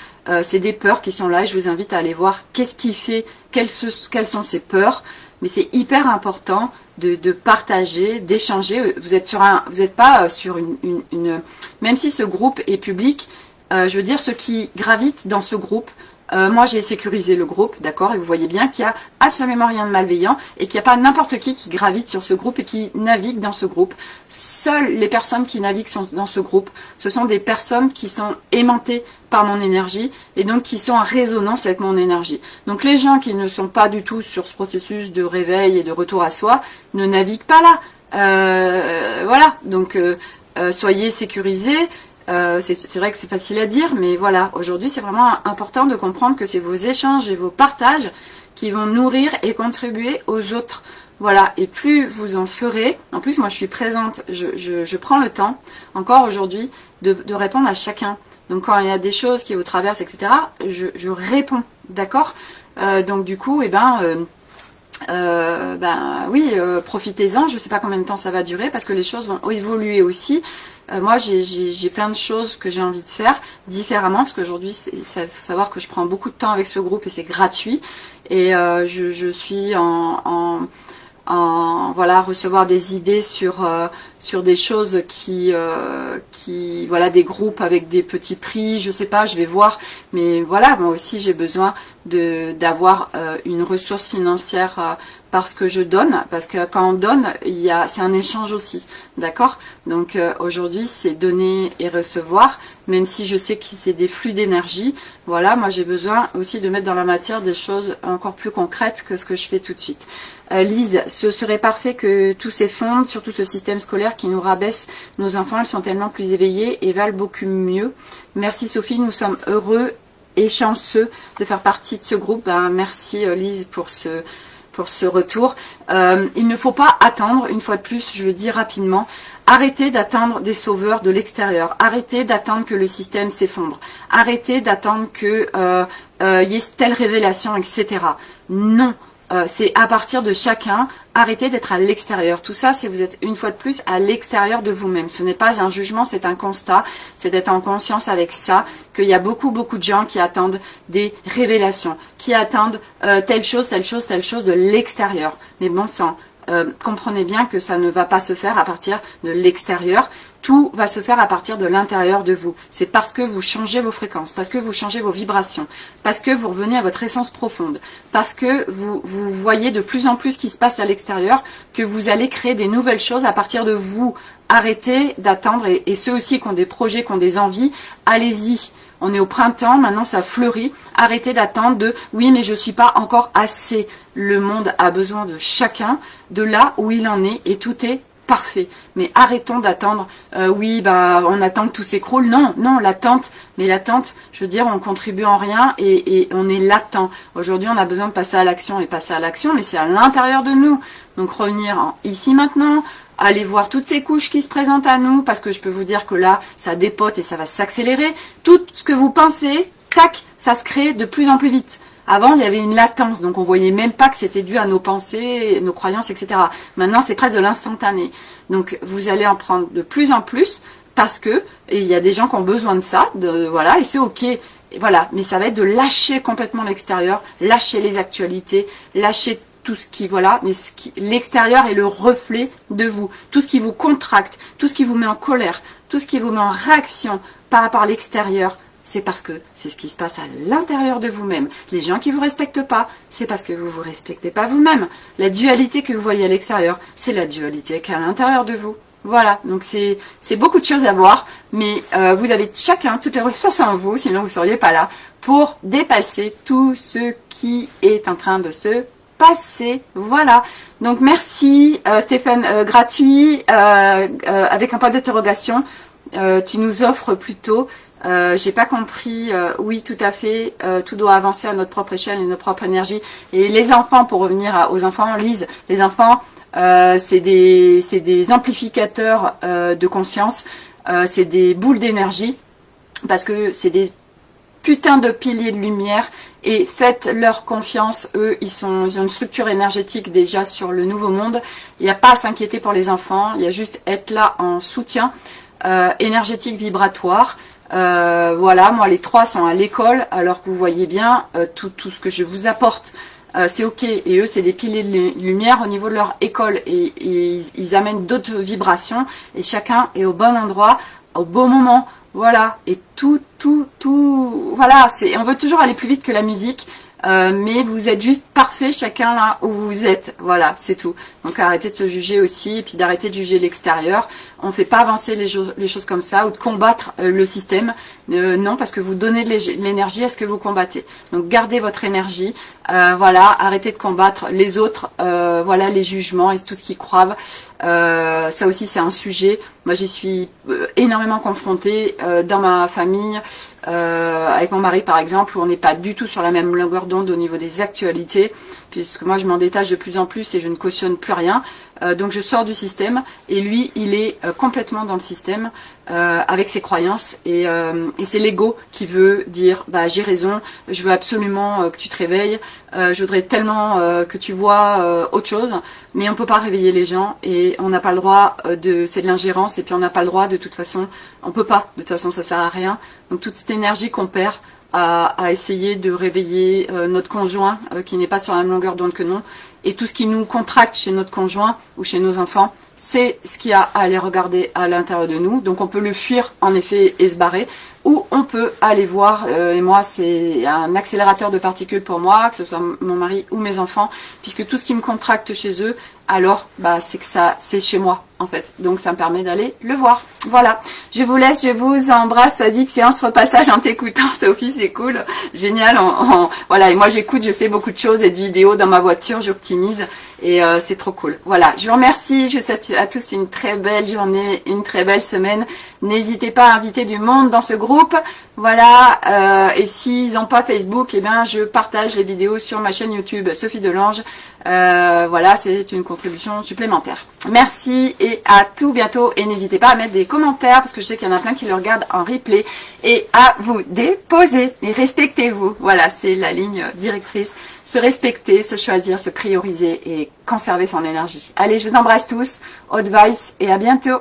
C'est des peurs qui sont là, et je vous invite à aller voir qu'est-ce qui fait, quelles sont ces peurs. Mais c'est hyper important de partager, d'échanger. Vous êtes pas sur une même si ce groupe est public. Je veux dire, ceux qui gravitent dans ce groupe, moi j'ai sécurisé le groupe, d'accord, et vous voyez bien qu'il n'y a absolument rien de malveillant et qu'il n'y a pas n'importe qui gravite sur ce groupe et qui navigue dans ce groupe. Seules les personnes qui naviguent dans ce groupe, ce sont des personnes qui sont aimantées par mon énergie et donc qui sont en résonance avec mon énergie. Donc les gens qui ne sont pas du tout sur ce processus de réveil et de retour à soi ne naviguent pas là. Voilà, donc soyez sécurisés. C'est vrai que c'est facile à dire, mais voilà, aujourd'hui c'est vraiment important de comprendre que c'est vos échanges et vos partages qui vont nourrir et contribuer aux autres. Voilà, et plus vous en ferez, en plus moi je suis présente, je prends le temps, encore aujourd'hui, de répondre à chacun. Donc quand il y a des choses qui vous traversent, etc., je réponds, d'accord. Donc du coup, oui, profitez-en. Je ne sais pas combien de temps ça va durer parce que les choses vont évoluer aussi. Moi, j'ai plein de choses que j'ai envie de faire différemment parce qu'aujourd'hui, il faut savoir que je prends beaucoup de temps avec ce groupe et c'est gratuit. Et je suis voilà, recevoir des idées sur des choses qui voilà, des groupes avec des petits prix, je sais pas, je vais voir, mais voilà, moi aussi j'ai besoin d'avoir une ressource financière parce que je donne, parce que quand on donne, c'est un échange aussi, d'accord. Donc aujourd'hui c'est donner et recevoir, même si je sais que c'est des flux d'énergie. Voilà, moi j'ai besoin aussi de mettre dans la matière des choses encore plus concrètes que ce que je fais tout de suite. Lise, ce serait parfait que tout s'effondre, surtout ce système scolaire qui nous rabaisse nos enfants. Ils sont tellement plus éveillés et valent beaucoup mieux. Merci Sophie, nous sommes heureux et chanceux de faire partie de ce groupe. Merci Lise pour ce retour. Il ne faut pas attendre, une fois de plus, je le dis rapidement, arrêtez d'attendre des sauveurs de l'extérieur. Arrêtez d'attendre que le système s'effondre. Arrêtez d'attendre que y ait telle révélation, etc. Non. C'est à partir de chacun, arrêtez d'être à l'extérieur. Tout ça, c'est vous êtes une fois de plus à l'extérieur de vous-même. Ce n'est pas un jugement, c'est un constat. C'est d'être en conscience avec ça, qu'il y a beaucoup de gens qui attendent des révélations, qui attendent telle chose de l'extérieur. Mais bon sang, comprenez bien que ça ne va pas se faire à partir de l'extérieur. Tout va se faire à partir de l'intérieur de vous. C'est parce que vous changez vos fréquences, parce que vous changez vos vibrations, parce que vous revenez à votre essence profonde, parce que vous voyez de plus en plus ce qui se passe à l'extérieur, que vous allez créer des nouvelles choses à partir de vous. Arrêtez d'attendre, et ceux aussi qui ont des projets, qui ont des envies, allez-y. On est au printemps, maintenant ça fleurit. Arrêtez d'attendre de « oui, mais je ne suis pas encore assez ». Le monde a besoin de chacun, de là où il en est, et tout est parfait. Mais arrêtons d'attendre, oui, on attend que tout s'écroule. Non, l'attente, je veux dire, on contribue en rien et on est latent. Aujourd'hui, on a besoin de passer à l'action et passer à l'action, mais c'est à l'intérieur de nous. Donc revenir ici maintenant, aller voir toutes ces couches qui se présentent à nous, parce que je peux vous dire que là, ça dépote et ça va s'accélérer. Tout ce que vous pensez, tac, ça se crée de plus en plus vite. Avant, il y avait une latence, donc on voyait même pas que c'était dû à nos pensées, nos croyances, etc. Maintenant, c'est presque de l'instantané. Donc, vous allez en prendre de plus en plus parce que il y a des gens qui ont besoin de ça, voilà, et c'est ok. Et voilà, mais ça va être de lâcher complètement l'extérieur, lâcher les actualités, lâcher tout ce qui, voilà, mais l'extérieur est le reflet de vous. Tout ce qui vous contracte, tout ce qui vous met en colère, tout ce qui vous met en réaction par rapport à l'extérieur, c'est parce que c'est ce qui se passe à l'intérieur de vous-même. Les gens qui ne vous respectent pas, c'est parce que vous ne vous respectez pas vous-même. La dualité que vous voyez à l'extérieur, c'est la dualité qui est à l'intérieur de vous. Voilà, donc c'est beaucoup de choses à voir, mais vous avez chacun toutes les ressources en vous, sinon vous ne seriez pas là, pour dépasser tout ce qui est en train de se passer. Voilà, donc merci Stéphane, gratuit, avec un point d'interrogation, tu nous offres plutôt... j'ai pas compris, oui tout à fait, tout doit avancer à notre propre échelle et notre propre énergie. Et les enfants, pour revenir aux enfants, Lise, les enfants, c'est des amplificateurs de conscience, c'est des boules d'énergie, parce que c'est des putains de piliers de lumière, et faites leur confiance, eux, ils ont une structure énergétique déjà sur le nouveau monde. Il n'y a pas à s'inquiéter pour les enfants, il y a juste être là en soutien énergétique vibratoire. Voilà, moi les trois sont à l'école, alors que vous voyez bien tout ce que je vous apporte, c'est ok, et eux c'est des piliers de lumière au niveau de leur école, et ils amènent d'autres vibrations, et chacun est au bon endroit, au bon moment, voilà, et tout, voilà, on veut toujours aller plus vite que la musique, mais vous êtes juste parfait chacun là où vous êtes, voilà, c'est tout. Donc arrêtez de se juger aussi, et puis d'arrêter de juger l'extérieur. On ne fait pas avancer les choses comme ça, ou de combattre le système, non, parce que vous donnez de l'énergie à ce que vous combattez. Donc gardez votre énergie, voilà, arrêtez de combattre les autres, voilà, les jugements et tout ce qui croivent. Ça aussi c'est un sujet. Moi j'y suis énormément confrontée dans ma famille, avec mon mari par exemple, où on n'est pas du tout sur la même longueur d'onde au niveau des actualités, puisque moi je m'en détache de plus en plus et je ne cautionne plus rien. Donc je sors du système et lui il est complètement dans le système avec ses croyances et c'est l'ego qui veut dire bah j'ai raison, je veux absolument que tu te réveilles, je voudrais tellement que tu vois autre chose, mais on peut pas réveiller les gens et on n'a pas le droit c'est de l'ingérence et puis on n'a pas le droit de toute façon, on peut pas, de toute façon ça sert à rien. Donc toute cette énergie qu'on perd à essayer de réveiller notre conjoint qui n'est pas sur la même longueur d'onde que nous, et tout ce qui nous contracte chez notre conjoint ou chez nos enfants, c'est ce qu'il y a à aller regarder à l'intérieur de nous. Donc on peut le fuir en effet et se barrer, ou on peut aller voir, et moi c'est un accélérateur de particules pour moi, que ce soit mon mari ou mes enfants, puisque tout ce qui me contracte chez eux, alors bah c'est que ça c'est chez moi en fait, donc ça me permet d'aller le voir. Voilà, je vous laisse, je vous embrasse. Sois-y que séance repassage en t'écoutant, Sophie, c'est cool, génial. Voilà, et moi j'écoute, je sais beaucoup de choses et de vidéos dans ma voiture, j'optimise et c'est trop cool. Voilà, je vous remercie, je vous souhaite à tous une très belle journée, une très belle semaine. N'hésitez pas à inviter du monde dans ce groupe. Voilà, et s'ils n'ont pas Facebook, eh bien je partage les vidéos sur ma chaîne YouTube Sophie Delange. Voilà, c'est une contribution supplémentaire. Merci et à tout bientôt. Et n'hésitez pas à mettre des commentaires parce que je sais qu'il y en a plein qui le regardent en replay. Et à vous déposer. Et respectez-vous. Voilà, c'est la ligne directrice. Se respecter, se choisir, se prioriser et conserver son énergie. Allez, je vous embrasse tous. Haute vibes et à bientôt.